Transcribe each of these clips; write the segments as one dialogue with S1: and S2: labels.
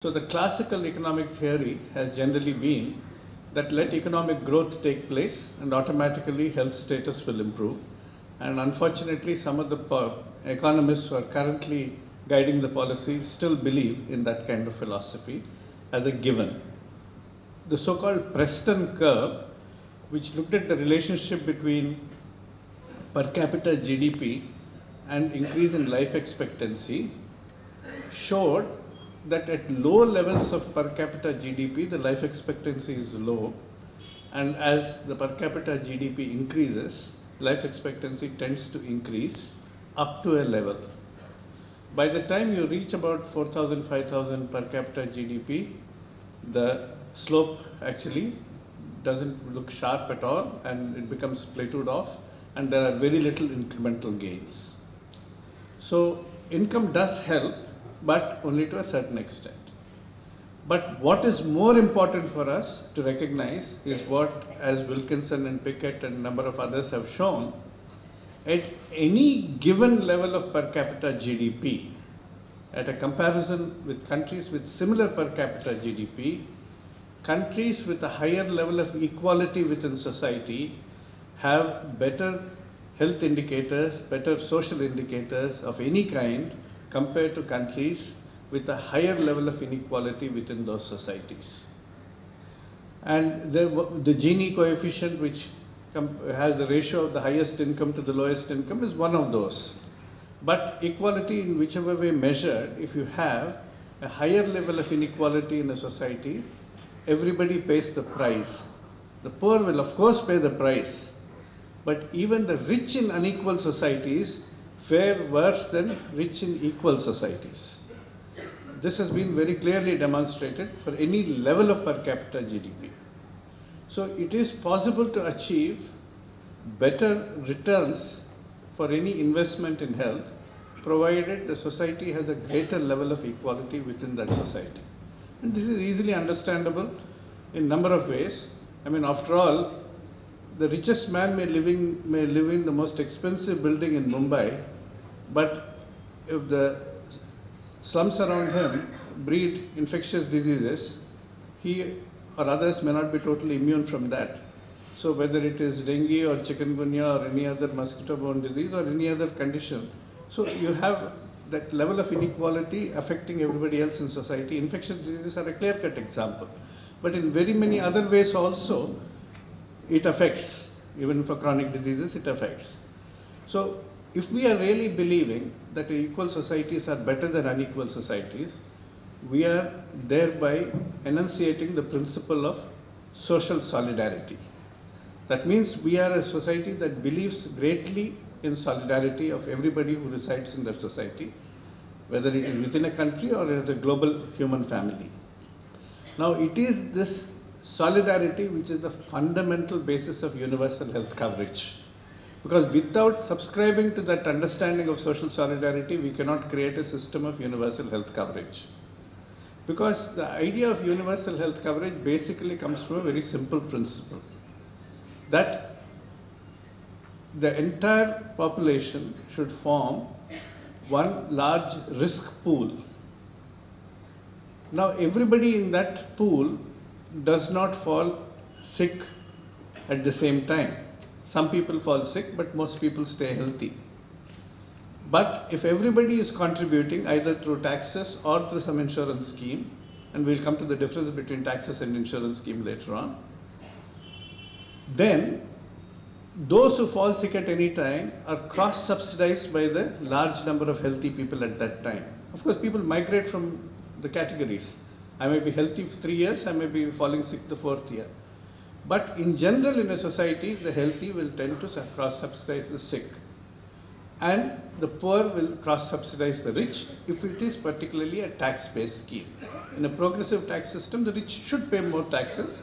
S1: So the classical economic theory has generally been that let economic growth take place and automatically health status will improve. And unfortunately, some of the economists who are currently guiding the policy still believe in that kind of philosophy as a given. The so-called Preston curve, which looked at the relationship between per capita GDP and increase in life expectancy, showed that at low levels of per capita GDP, the life expectancy is low, and as the per capita GDP increases, life expectancy tends to increase up to a level. By the time you reach about 4,000, 5,000 per capita GDP, the slope actually doesn't look sharp at all, and it becomes plateaued off, and there are very little incremental gains. So income does help, but only to a certain extent. But what is more important for us to recognize is what, as Wilkinson and Pickett and a number of others have shown, at any given level of per capita GDP, at a comparison with countries with similar per capita GDP, countries with a higher level of equality within society have better health indicators, better social indicators of any kind compared to countries with a higher level of inequality within those societies. And the Gini coefficient, which has the ratio of the highest income to the lowest income, is one of those. But equality, in whichever way measured, if you have a higher level of inequality in a society, everybody pays the price. The poor will of course pay the price, but even the rich in unequal societies fare worse than rich in equal societies. This has been very clearly demonstrated for any level of per capita GDP. So it is possible to achieve better returns for any investment in health, provided the society has a greater level of equality within that society. And this is easily understandable in a number of ways. I mean, after all, the richest man may live in the most expensive building in Mumbai, but if the slums around him breed infectious diseases, he or others may not be totally immune from that. So whether it is dengue or chikungunya or any other mosquito-borne disease or any other condition, so you have that level of inequality affecting everybody else in society. Infectious diseases are a clear-cut example. But in very many other ways also, it affects. Even for chronic diseases, it affects. So if we are really believing that equal societies are better than unequal societies, we are thereby enunciating the principle of social solidarity. That means we are a society that believes greatly in solidarity of everybody who resides in that society, whether it is within a country or as a global human family. Now it is this solidarity which is the fundamental basis of universal health coverage. Because without subscribing to that understanding of social solidarity, we cannot create a system of universal health coverage. Because the idea of universal health coverage basically comes from a very simple principle, that the entire population should form one large risk pool. Now everybody in that pool does not fall sick at the same time. Some people fall sick, but most people stay healthy. But if everybody is contributing either through taxes or through some insurance scheme, and we'll come to the difference between taxes and insurance scheme later on, then those who fall sick at any time are cross-subsidized by the large number of healthy people at that time. Of course, people migrate from the categories. I may be healthy for 3 years, I may be falling sick the 4th year. But in general, in a society, the healthy will tend to cross-subsidize the sick, and the poor will cross-subsidize the rich if it is particularly a tax-based scheme. In a progressive tax system, the rich should pay more taxes,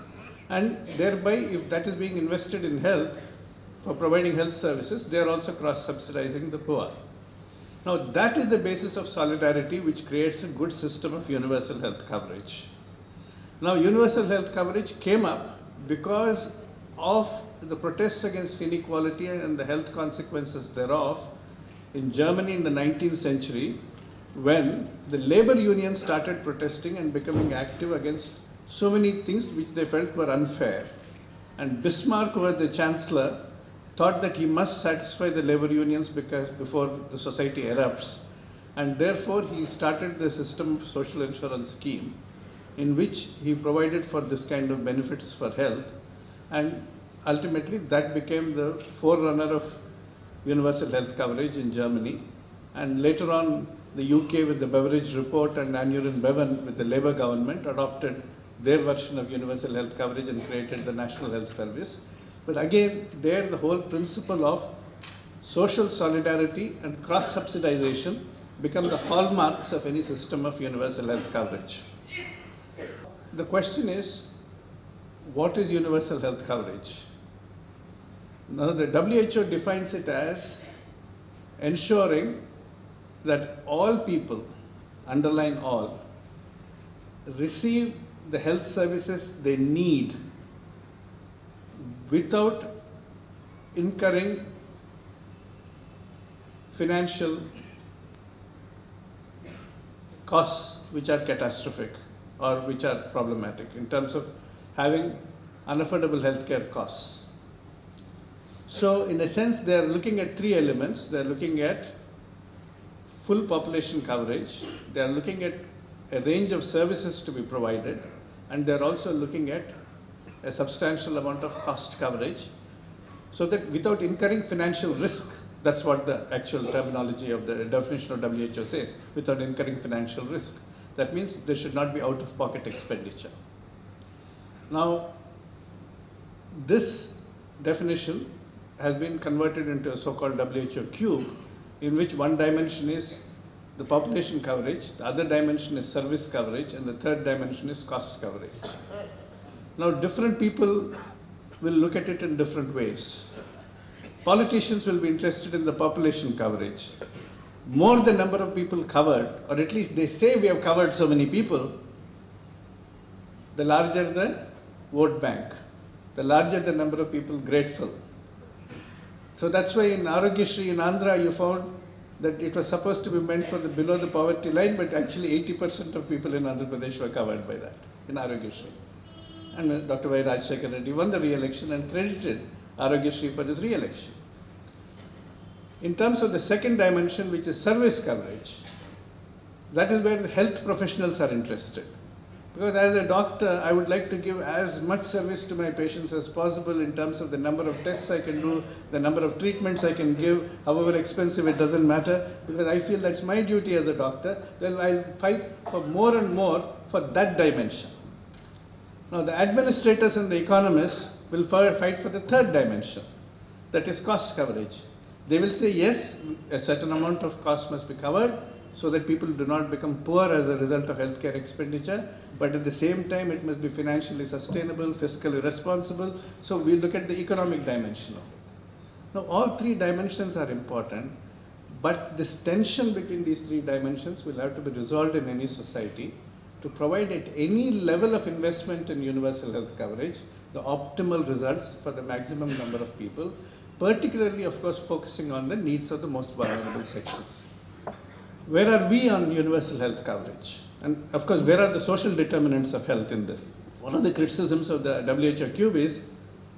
S1: and thereby, if that is being invested in health, for providing health services, they are also cross-subsidizing the poor. Now that is the basis of solidarity, which creates a good system of universal health coverage. Now universal health coverage came up because of the protests against inequality and the health consequences thereof in Germany in the 19th century, when the labor unions started protesting and becoming active against so many things which they felt were unfair. And Bismarck, who was the chancellor, thought that he must satisfy the labor unions before the society erupts. And therefore, he started the system of social insurance scheme in which he provided for this kind of benefits for health. And ultimately, that became the forerunner of universal health coverage in Germany. And later on, the UK with the Beveridge Report and Aneurin Bevan with the Labour government adopted their version of universal health coverage and created the National Health Service. But again, there the whole principle of social solidarity and cross-subsidization become the hallmarks of any system of universal health coverage. The question is, what is universal health coverage? Now, the WHO defines it as ensuring that all people, underline all, receive the health services they need without incurring financial costs which are catastrophic or which are problematic in terms of having unaffordable healthcare costs. So in a sense, they are looking at three elements. They are looking at full population coverage, they are looking at a range of services to be provided, and they are also looking at a substantial amount of cost coverage, so that without incurring financial risk, that's what the actual terminology of the definition of WHO says, without incurring financial risk. That means there should not be out-of-pocket expenditure. Now, this definition has been converted into a so-called WHO cube, in which one dimension is the population coverage, the other dimension is service coverage, and the third dimension is cost coverage. Now, different people will look at it in different ways. Politicians will be interested in the population coverage. More the number of people covered, or at least they say we have covered so many people, the larger the vote bank, the larger the number of people grateful. So that's why in Arogyasri in Andhra you found that it was supposed to be meant for the below the poverty line, but actually 80% of people in Andhra Pradesh were covered by that in Arogyasri. And Dr. Y. Rajshekhar Reddy won the re-election and credited Arogyasri for his re-election. In terms of the second dimension, which is service coverage, that is where the health professionals are interested. Because as a doctor, I would like to give as much service to my patients as possible in terms of the number of tests I can do, the number of treatments I can give, however expensive, it doesn't matter, because I feel that's my duty as a doctor. Then I'll fight for more and more for that dimension. Now, the administrators and the economists will fight for the third dimension, that is cost coverage. They will say, yes, a certain amount of cost must be covered, so that people do not become poor as a result of healthcare expenditure, but at the same time it must be financially sustainable, fiscally responsible. So we look at the economic dimension of it. Now, all three dimensions are important, but this tension between these three dimensions will have to be resolved in any society to provide at any level of investment in universal health coverage the optimal results for the maximum number of people, particularly, of course, focusing on the needs of the most vulnerable sections. Where are we on universal health coverage? And of course, where are the social determinants of health in this? One of the criticisms of the WHO cube is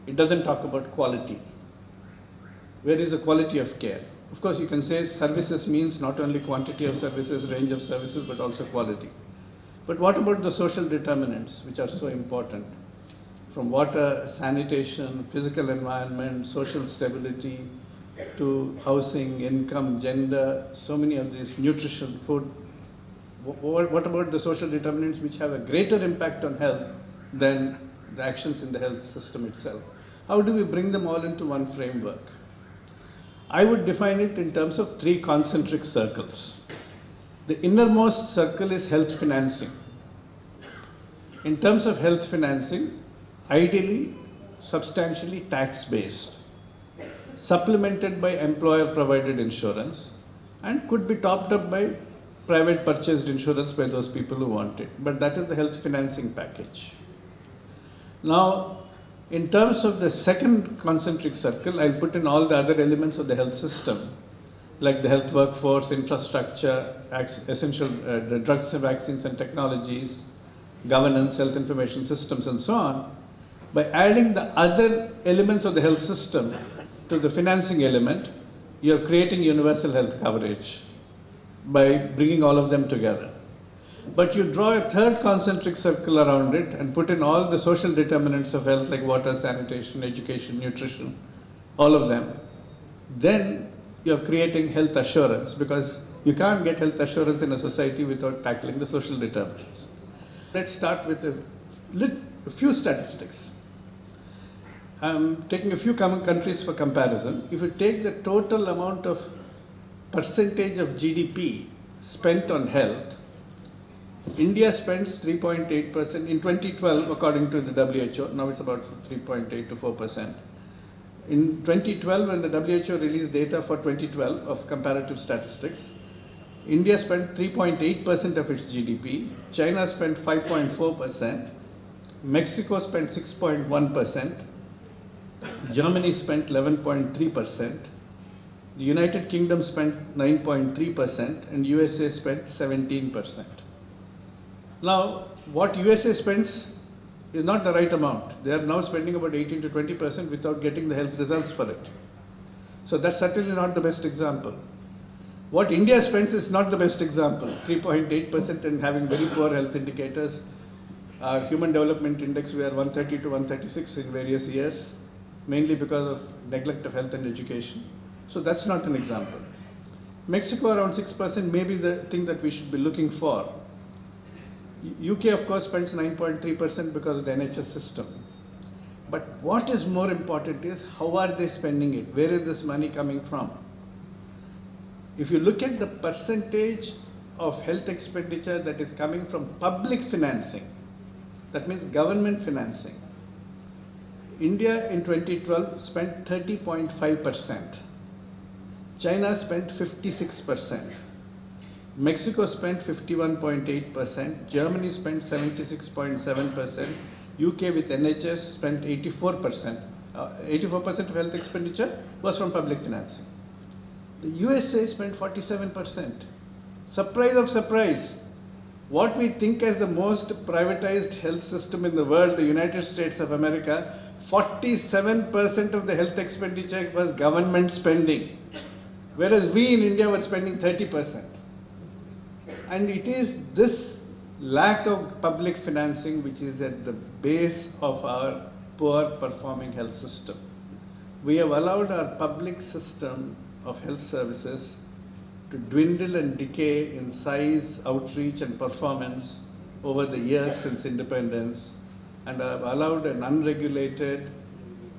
S1: it doesn't talk about quality. Where is the quality of care? Of course, you can say services means not only quantity of services, range of services, but also quality. But what about the social determinants, which are so important? From water, sanitation, physical environment, social stability, to housing, income, gender, so many of these, nutrition, food. What about the social determinants which have a greater impact on health than the actions in the health system itself? How do we bring them all into one framework? I would define it in terms of three concentric circles. The innermost circle is health financing. In terms of health financing, ideally, substantially tax-based, supplemented by employer-provided insurance, and could be topped up by private purchased insurance by those people who want it. But that is the health financing package. Now, in terms of the second concentric circle, I'll put in all the other elements of the health system. like the health workforce, infrastructure, essential the drugs, vaccines and technologies, governance, health information systems and so on, by adding the other elements of the health system to the financing element, you are creating universal health coverage by bringing all of them together. But you draw a third concentric circle around it and put in all the social determinants of health like water, sanitation, education, nutrition, all of them. Then you are creating health assurance, because you can't get health assurance in a society without tackling the social determinants. Let's start with a few statistics. I'm taking a few common countries for comparison. If you take the total amount of percentage of GDP spent on health, India spends 3.8% in 2012 according to the WHO. Now it's about 3.8 to 4%. In 2012, when the WHO released data for 2012 of comparative statistics, India spent 3.8% of its GDP, China spent 5.4%, Mexico spent 6.1%, Germany spent 11.3%, the United Kingdom spent 9.3%, and USA spent 17%. Now, what USA spends is not the right amount. They are now spending about 18 to 20% without getting the health results for it. So that's certainly not the best example. What India spends is not the best example. 3.8% and having very poor health indicators. Our Human Development Index, we are 130 to 136 in various years, mainly because of neglect of health and education. So that's not an example. Mexico around 6% may be the thing that we should be looking for. UK, of course, spends 9.3% because of the NHS system. But what is more important is how are they spending it? Where is this money coming from? If you look at the percentage of health expenditure that is coming from public financing, that means government financing, India in 2012 spent 30.5%. China spent 56%. Mexico spent 51.8%, Germany spent 76.7%, UK with NHS spent 84%. 84% of health expenditure was from public financing. The USA spent 47%. Surprise of surprise, what we think as the most privatized health system in the world, the United States of America, 47% of the health expenditure was government spending, whereas we in India were spending 30%. And it is this lack of public financing which is at the base of our poor performing health system. We have allowed our public system of health services to dwindle and decay in size, outreach and performance over the years since independence, and have allowed an unregulated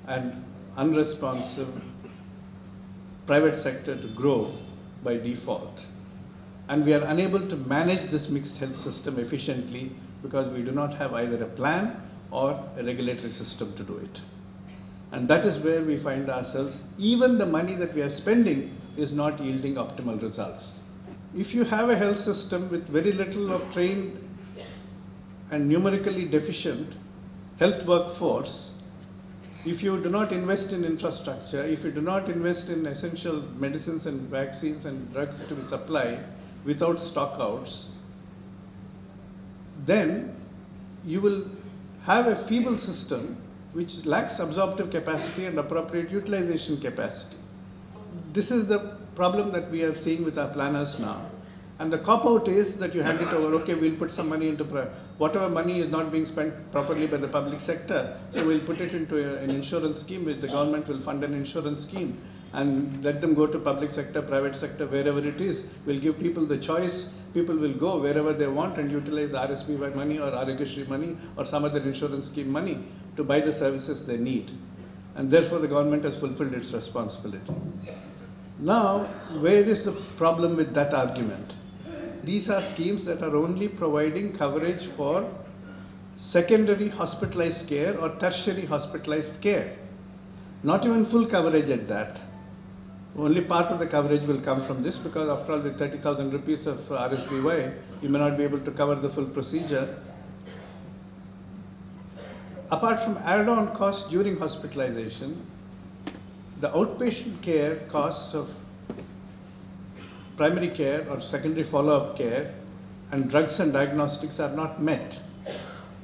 S1: and unresponsive private sector to grow by default. And we are unable to manage this mixed health system efficiently because we do not have either a plan or a regulatory system to do it. And that is where we find ourselves. Even the money that we are spending is not yielding optimal results. If you have a health system with very little of trained and numerically deficient health workforce, if you do not invest in infrastructure, if you do not invest in essential medicines and vaccines and drugs to be supplied without stockouts, then you will have a feeble system which lacks absorptive capacity and appropriate utilization capacity. This is the problem that we are seeing with our planners now. And the cop-out is that you hand it over, okay, we'll put some money into, whatever money is not being spent properly by the public sector, so we'll put it into an insurance scheme, which the government will fund an insurance scheme and let them go to public sector, private sector, wherever it is. We'll give people the choice. People will go wherever they want and utilize the RSBY money or Arogyasri money or some other insurance scheme money to buy the services they need. And therefore the government has fulfilled its responsibility. Now, where is the problem with that argument? These are schemes that are only providing coverage for secondary hospitalized care or tertiary hospitalized care. Not even full coverage at that. Only part of the coverage will come from this, because after all, with 30,000 rupees of RSBY, you may not be able to cover the full procedure. Apart from add-on costs during hospitalization, the outpatient care costs of primary care or secondary follow-up care and drugs and diagnostics are not met.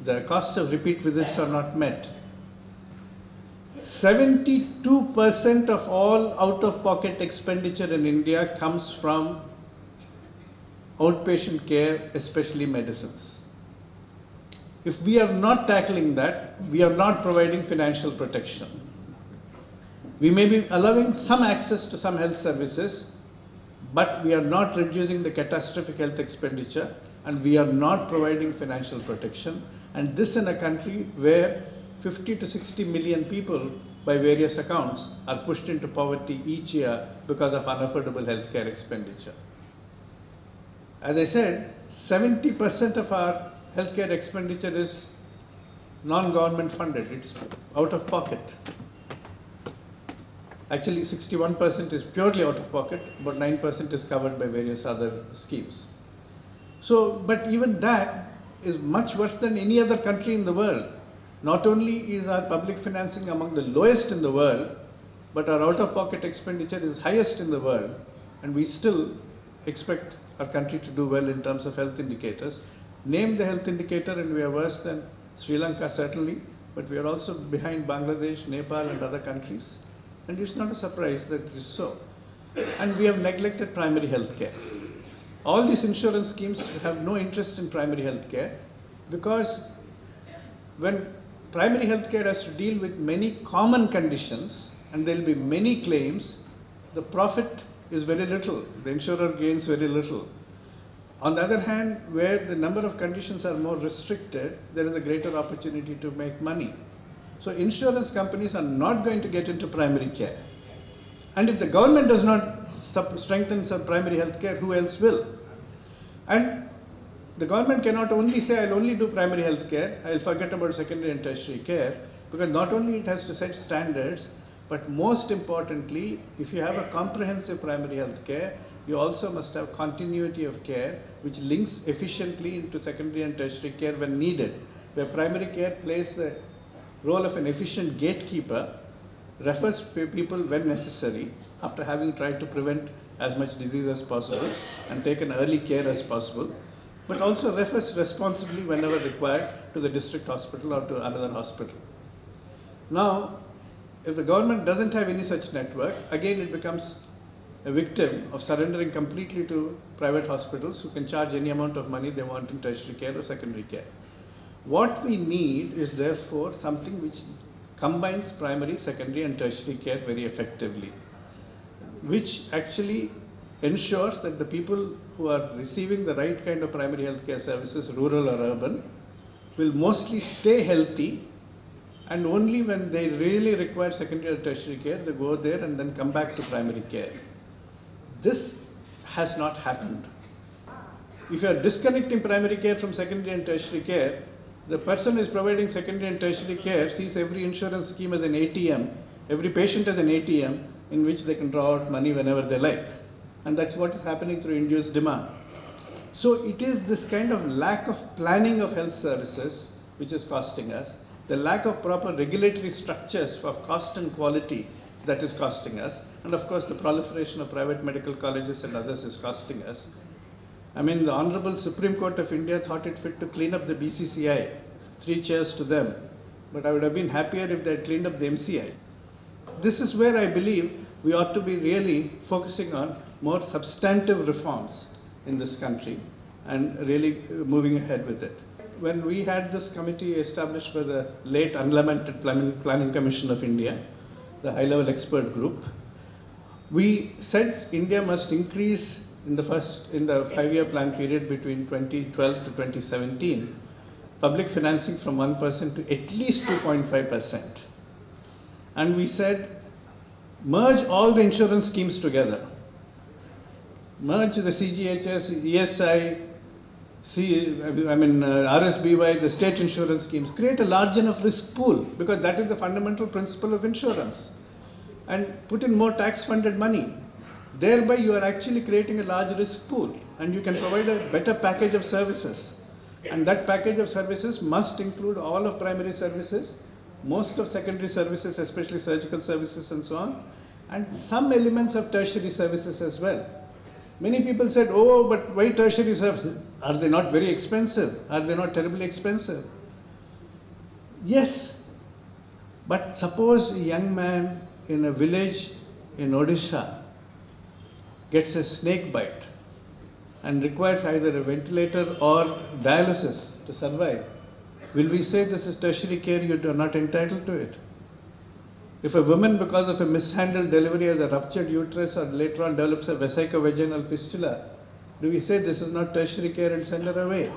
S1: The costs of repeat visits are not met. 72% of all out-of-pocket expenditure in India comes from outpatient care, especially medicines. If we are not tackling that, we are not providing financial protection. We may be allowing some access to some health services, but we are not reducing the catastrophic health expenditure, and we are not providing financial protection. And this in a country where 50 to 60 million people, by various accounts, are pushed into poverty each year because of unaffordable healthcare expenditure. As I said, 70% of our healthcare expenditure is non-government funded. It's out of pocket. Actually, 61% is purely out of pocket, but 9% is covered by various other schemes. So, but even that is much worse than any other country in the world. Not only is our public financing among the lowest in the world, but our out-of-pocket expenditure is highest in the world, and we still expect our country to do well in terms of health indicators. Name the health indicator and we are worse than Sri Lanka certainly, but we are also behind Bangladesh, Nepal and other countries. And it's not a surprise that it is so. And we have neglected primary health care. All these insurance schemes have no interest in primary health care, because when primary health care has to deal with many common conditions and there will be many claims, the profit is very little, the insurer gains very little. On the other hand, where the number of conditions are more restricted, there is a greater opportunity to make money. So insurance companies are not going to get into primary care. And if the government does not strengthen some primary health care, who else will? And the government cannot only say, I'll only do primary health care, I'll forget about secondary and tertiary care, because not only it has to set standards, but most importantly, if you have a comprehensive primary health care, you also must have continuity of care, which links efficiently into secondary and tertiary care when needed, where primary care plays the role of an efficient gatekeeper, refers people when necessary, after having tried to prevent as much disease as possible and taken early care as possible, but also refers responsibly whenever required to the district hospital or to another hospital. Now, if the government doesn't have any such network, again it becomes a victim of surrendering completely to private hospitals who can charge any amount of money they want in tertiary care or secondary care. What we need is therefore something which combines primary, secondary and tertiary care very effectively, which actually ensures that the people who are receiving the right kind of primary health care services, rural or urban, will mostly stay healthy, and only when they really require secondary or tertiary care, they go there and then come back to primary care. This has not happened. If you are disconnecting primary care from secondary and tertiary care, the person who is providing secondary and tertiary care sees every insurance scheme as an ATM, every patient as an ATM in which they can draw out money whenever they like. And that's what is happening through induced demand. So it is this kind of lack of planning of health services which is costing us, the lack of proper regulatory structures for cost and quality that is costing us, and of course the proliferation of private medical colleges and others is costing us. I mean, the Honorable Supreme Court of India thought it fit to clean up the BCCI, 3 cheers to them, but I would have been happier if they had cleaned up the MCI. This is where I believe we ought to be really focusing on more substantive reforms in this country and really moving ahead with it. When we had this committee established by the late unlamented Planning Commission of India, the high-level expert group, we said India must increase in the 5-year plan period between 2012 to 2017, public financing from 1% to at least 2.5%. And we said, merge all the insurance schemes together. Merge the CGHS, ESI, RSBY, the state insurance schemes. Create a large enough risk pool, because that is the fundamental principle of insurance. And put in more tax-funded money. Thereby you are actually creating a large risk pool, and you can provide a better package of services. And that package of services must include all of primary services, most of secondary services, especially surgical services and so on, and some elements of tertiary services as well. Many people said, oh, but why tertiary services? Are they not very expensive? Are they not terribly expensive? Yes, but suppose a young man in a village in Odisha gets a snake bite and requires either a ventilator or dialysis to survive. Will we say this is tertiary care, you are not entitled to it? If a woman, because of a mishandled delivery, has a ruptured uterus or later on develops a vesicovaginal fistula, do we say this is not tertiary care and send her away?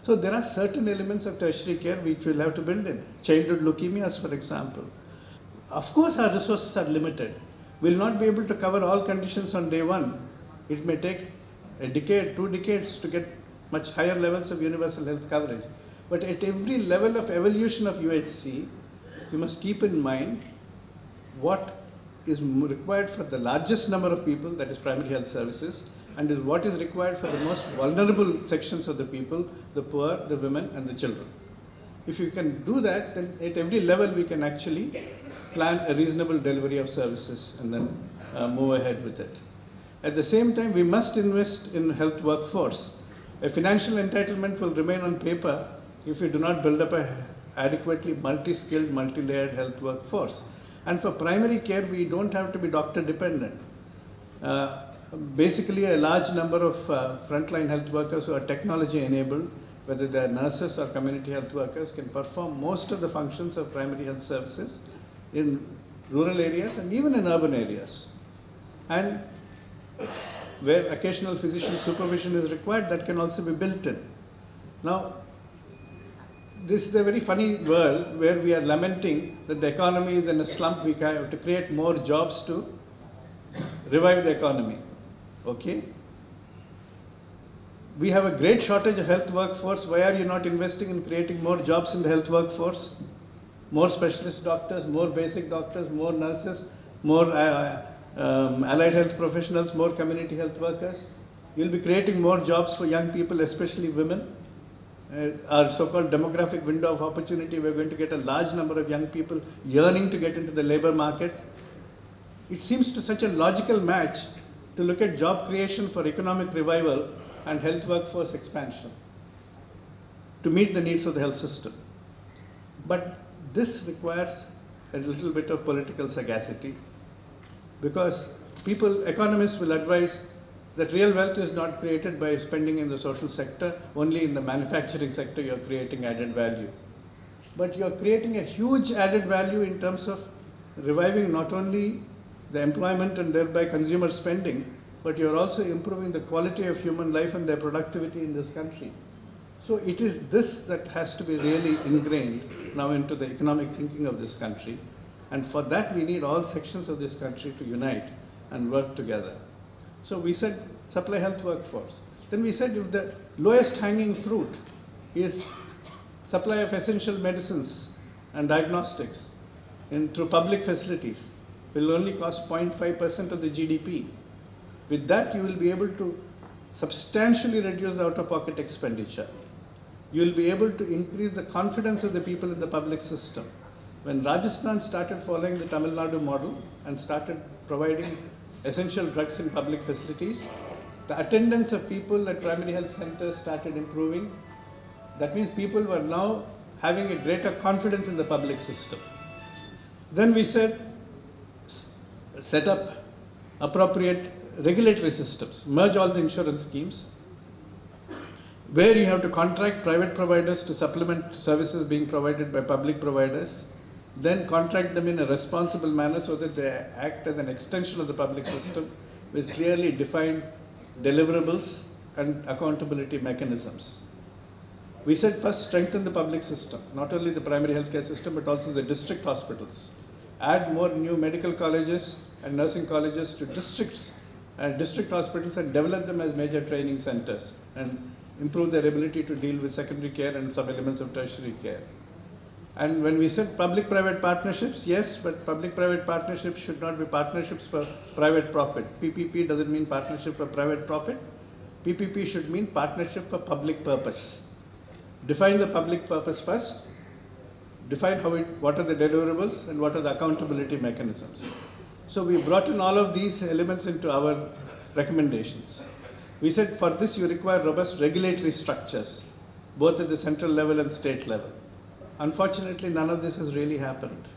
S1: So there are certain elements of tertiary care which we'll have to build in. Childhood leukemias, for example. Of course our resources are limited. We'll not be able to cover all conditions on day one. It may take a decade, 2 decades to get much higher levels of universal health coverage. But at every level of evolution of UHC, you must keep in mind what is required for the largest number of people, that is primary health services, and is what is required for the most vulnerable sections of the people, the poor, the women and the children. If you can do that, then at every level we can actually plan a reasonable delivery of services and then move ahead with it. At the same time, we must invest in health workforce. A financial entitlement will remain on paper if we do not build up a adequately multi-skilled, multi-layered health workforce. And for primary care, we don't have to be doctor dependent. Basically, a large number of frontline health workers who are technology enabled, whether they are nurses or community health workers, can perform most of the functions of primary health services in rural areas and even in urban areas. And where occasional physician supervision is required, that can also be built in. Now, this is a very funny world where we are lamenting that the economy is in a slump. We have to create more jobs to revive the economy. Okay? We have a great shortage of health workforce. Why are you not investing in creating more jobs in the health workforce? More specialist doctors, more basic doctors, more nurses, more allied health professionals, more community health workers. You'll be creating more jobs for young people, especially women. Our so-called demographic window of opportunity, we're going to get a large number of young people yearning to get into the labor market. It seems to such a logical match to look at job creation for economic revival and health workforce expansion to meet the needs of the health system. But this requires a little bit of political sagacity, because economists will advise that real wealth is not created by spending in the social sector. Only in the manufacturing sector you are creating added value. But you are creating a huge added value in terms of reviving not only the employment and thereby consumer spending, but you are also improving the quality of human life and their productivity in this country. So it is this that has to be really ingrained now into the economic thinking of this country. And for that we need all sections of this country to unite and work together. So we said supply health workforce. Then we said if the lowest hanging fruit is supply of essential medicines and diagnostics through public facilities, will only cost 0.5% of the GDP. With that you will be able to substantially reduce the out-of-pocket expenditure. You will be able to increase the confidence of the people in the public system. When Rajasthan started following the Tamil Nadu model and started providing essential drugs in public facilities, the attendance of people at primary health centers started improving. That means people were now having a greater confidence in the public system. Then we said, set up appropriate regulatory systems, merge all the insurance schemes, where you have to contract private providers to supplement services being provided by public providers, then contract them in a responsible manner so that they act as an extension of the public system with clearly defined deliverables and accountability mechanisms. We said first strengthen the public system, not only the primary healthcare system but also the district hospitals. Add more new medical colleges and nursing colleges to district hospitals and develop them as major training centers and improve their ability to deal with secondary care and some elements of tertiary care. And when we said public-private partnerships, yes, but public-private partnerships should not be partnerships for private profit. PPP doesn't mean partnership for private profit. PPP should mean partnership for public purpose. Define the public purpose first. Define what are the deliverables and what are the accountability mechanisms. So we brought in all of these elements into our recommendations. We said for this you require robust regulatory structures, both at the central level and state level. Unfortunately, none of this has really happened.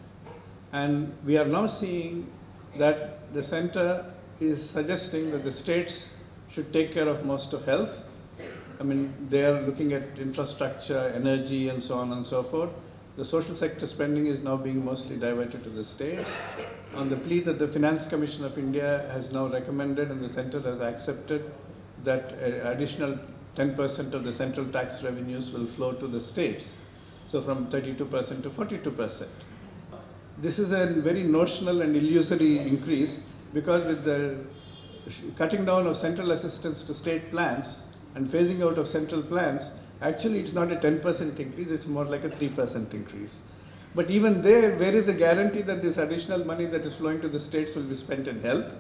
S1: And we are now seeing that the center is suggesting that the states should take care of most of health. I mean, they are looking at infrastructure, energy, and so on and so forth. The social sector spending is now being mostly diverted to the states. On the plea that the Finance Commission of India has now recommended and the center has accepted that additional 10% of the central tax revenues will flow to the states. So from 32% to 42%. This is a very notional and illusory increase, because with the cutting down of central assistance to state plans and phasing out of central plans, actually it's not a 10% increase, it's more like a 3% increase. But even there, where is the guarantee that this additional money that is flowing to the states will be spent in health?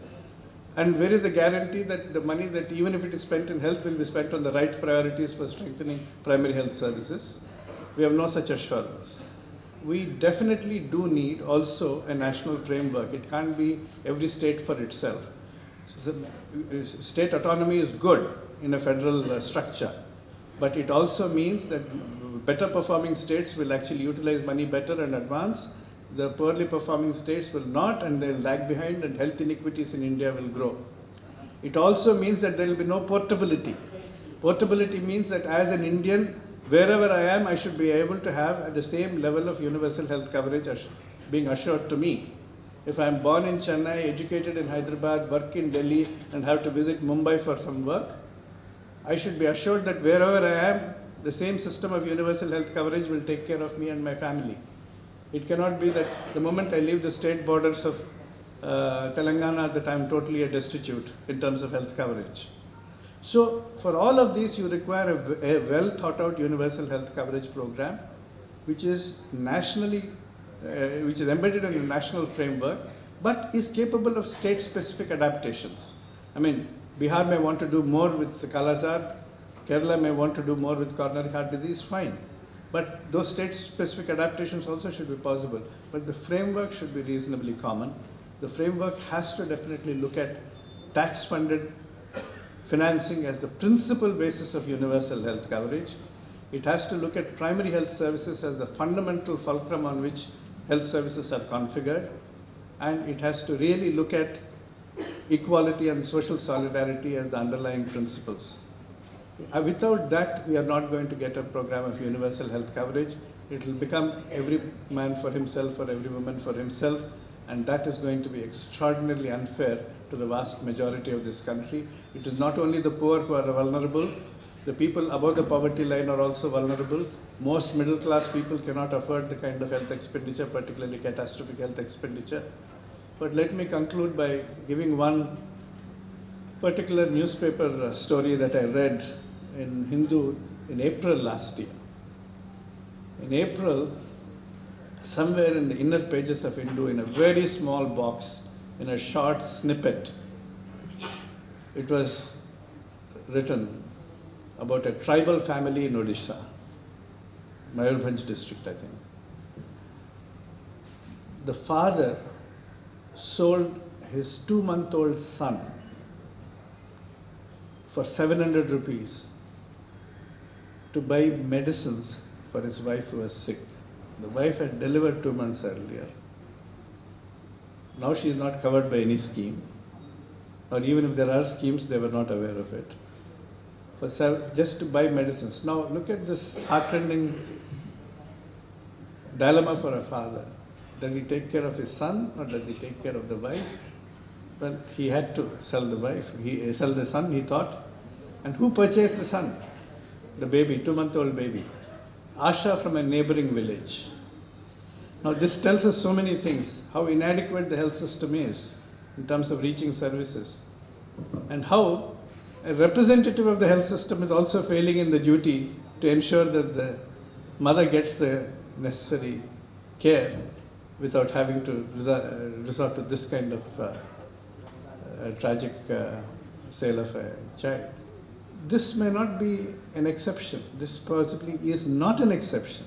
S1: And where is the guarantee that the money that, even if it is spent in health, will be spent on the right priorities for strengthening primary health services? We have no such assurance. We definitely do need also a national framework. It can't be every state for itself. So, state autonomy is good in a federal structure, but it also means that better performing states will actually utilize money better and advance. The poorly performing states will not, and they will lag behind, and health inequities in India will grow. It also means that there will be no portability. Portability means that as an Indian, wherever I am, I should be able to have the same level of universal health coverage being assured to me. If I am born in Chennai, educated in Hyderabad, work in Delhi, and have to visit Mumbai for some work, I should be assured that wherever I am, the same system of universal health coverage will take care of me and my family. It cannot be that the moment I leave the state borders of Telangana, that I am totally destitute in terms of health coverage. So, for all of these, you require a well thought out universal health coverage program, which is nationally, which is embedded in a national framework, but is capable of state specific adaptations. I mean, Bihar may want to do more with the Kala-Azar, Kerala may want to do more with coronary heart disease, fine. But those state specific adaptations also should be possible. But the framework should be reasonably common. The framework has to definitely look at tax funded financing as the principal basis of universal health coverage. It has to look at primary health services as the fundamental fulcrum on which health services are configured. And it has to really look at equality and social solidarity as the underlying principles. Without that, we are not going to get a program of universal health coverage. It will become every man for himself or every woman for himself, and that is going to be extraordinarily unfair to the vast majority of this country. It is not only the poor who are vulnerable, the people above the poverty line are also vulnerable. Most middle class people cannot afford the kind of health expenditure, particularly catastrophic health expenditure. But let me conclude by giving one particular newspaper story that I read in Hindu in April last year. In April, somewhere in the inner pages of Hindu, in a very small box, in a short snippet, it was written about a tribal family in Odisha, Mayurbhanj district, I think. The father sold his 2-month-old son for 700 rupees to buy medicines for his wife who was sick. The wife had delivered 2 months earlier. Now she is not covered by any scheme, or even if there are schemes, they were not aware of it. Just to buy medicines. Now look at this heartrending dilemma for a father. Does he take care of his son or does he take care of the wife? Well, he had to sell the wife, sell the son, he thought. And who purchased the son? The baby, 2-month-old baby. Asha from a neighboring village. Now this tells us so many things, how inadequate the health system is in terms of reaching services, and how a representative of the health system is also failing in the duty to ensure that the mother gets the necessary care without having to resort to this kind of tragic sale of a child. This may not be an exception. This possibly is not an exception.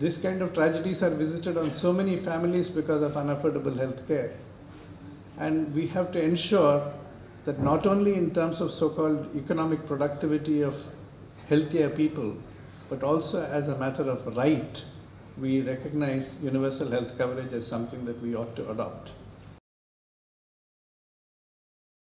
S1: This kind of tragedies are visited on so many families because of unaffordable health care. And we have to ensure that not only in terms of so-called economic productivity of healthier people, but also as a matter of right, we recognize universal health coverage as something that we ought to adopt.